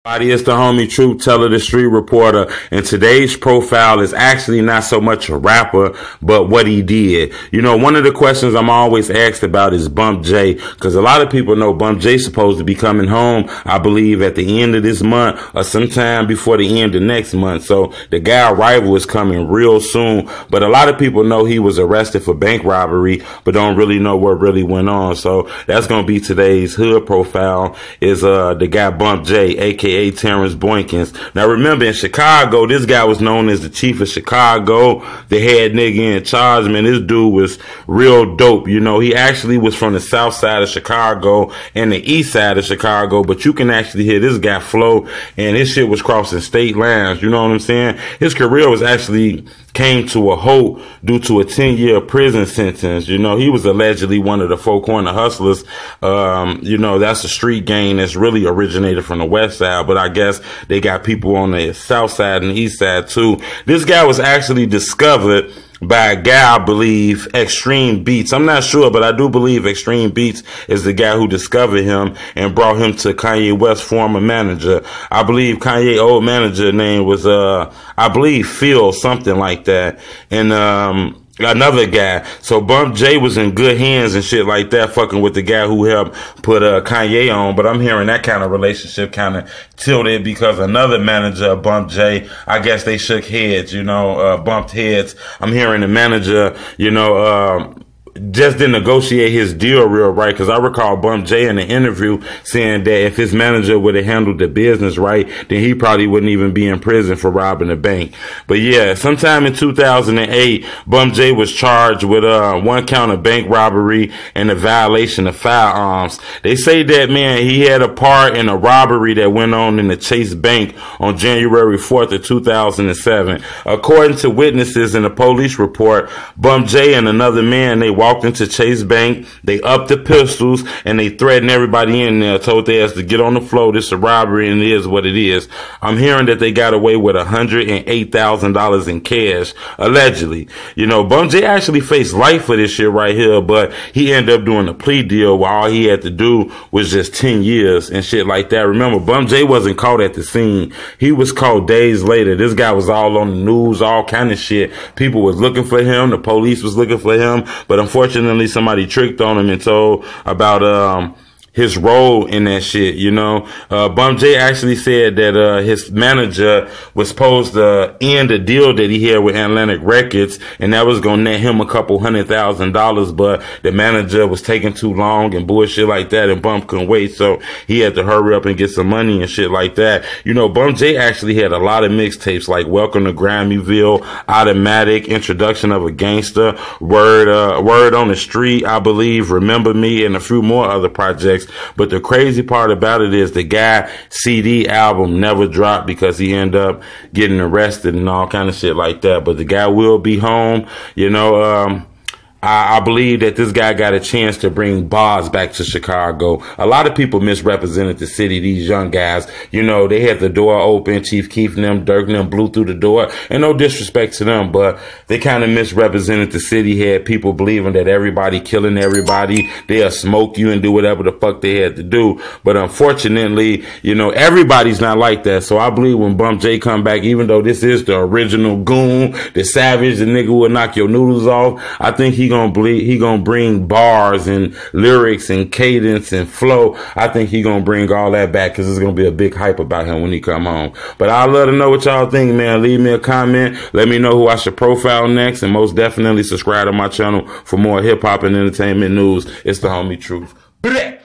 It's the homie Truth Teller, the street reporter, and today's profile is actually not so much a rapper, but what he did. You know, one of the questions I'm always asked about is Bump J, because a lot of people know Bump J's supposed to be coming home, I believe, at the end of this month or sometime before the end of next month. So the guy Arrival is coming real soon, but a lot of people know he was arrested for bank robbery, but don't really know what really went on. So that's going to be today's hood profile is the guy Bump J, aka Terrence Boykins. Now remember, in Chicago, this guy was known as the chief of Chicago, the head nigga in charge. Man, this dude was real dope. You know, he actually was from the south side of Chicago and the east side of Chicago, but you can actually hear this guy flow, and his shit was crossing state lines. You know what I'm saying? His career was actually came to a halt due to a 10-year prison sentence. You know, he was allegedly one of the Four Corner Hustlers. You know, that's a street gang that's really originated from the west side, but I guess they got people on the south side and east side too. This guy was actually discovered by a guy, I believe, Extreme Beats. I'm not sure, but I do believe Extreme Beats is the guy who discovered him and brought him to Kanye West's former manager. I believe Kanye's old manager name was, I believe Phil, something like that. And, another guy. So Bump J was in good hands and shit like that, fucking with the guy who helped put Kanye on. But I'm hearing that kind of relationship kind of tilted because another manager of Bump J, I guess they shook heads, you know, bumped heads. I'm hearing the manager, you know, just didn't negotiate his deal real right, because I recall Bump J in the interview saying that if his manager would have handled the business right, then he probably wouldn't even be in prison for robbing a bank. But yeah, sometime in 2008, Bump J was charged with one count of bank robbery and a violation of firearms. They say that, man, he had a part in a robbery that went on in the Chase Bank on January 4th of 2007. According to witnesses in a police report, Bump J and another man, they walked into Chase Bank, they upped the pistols, and they threatened everybody in there, told their ass to get on the floor, this is a robbery, and it is what it is. I'm hearing that they got away with $108,000 in cash, allegedly. You know, Bump J actually faced life for this shit right here, but he ended up doing a plea deal where all he had to do was just 10 years and shit like that. Remember, Bump J wasn't caught at the scene. He was caught days later. This guy was all on the news, all kind of shit. People was looking for him. The police was looking for him, but unfortunately, somebody tricked on him and told about his role in that shit, you know. Bump J actually said that his manager was supposed to end a deal that he had with Atlantic Records, and that was gonna net him a couple $100,000, but the manager was taking too long and bullshit like that, and Bump couldn't wait, so he had to hurry up and get some money and shit like that. You know, Bump J actually had a lot of mixtapes like Welcome to Grammyville, Automatic, Introduction of a Gangster, Word on the Street, I believe, Remember Me, and a few more other projects. But the crazy part about it is the guy CD album never dropped because he ended up getting arrested and all kind of shit like that. But the guy will be home, you know. I believe that this guy got a chance to bring bars back to Chicago. A lot of people misrepresented the city, these young guys. You know, they had the door open. Chief Keef and them, Dirk and them blew through the door. And no disrespect to them, but they kind of misrepresented the city. Had people believing that everybody killing everybody. They'll smoke you and do whatever the fuck they had to do. But unfortunately, you know, everybody's not like that. So I believe when Bump J come back, even though this is the original Goon, the savage, the nigga who will knock your noodles off, I think he gonna bring bars and lyrics and cadence and flow. I think he gonna bring all that back because there's gonna be a big hype about him when he come home. But I'd love to know what y'all think, man. Leave me a comment. Let me know who I should profile next, and most definitely subscribe to my channel for more hip hop and entertainment news. It's the homie Truth. Bleh.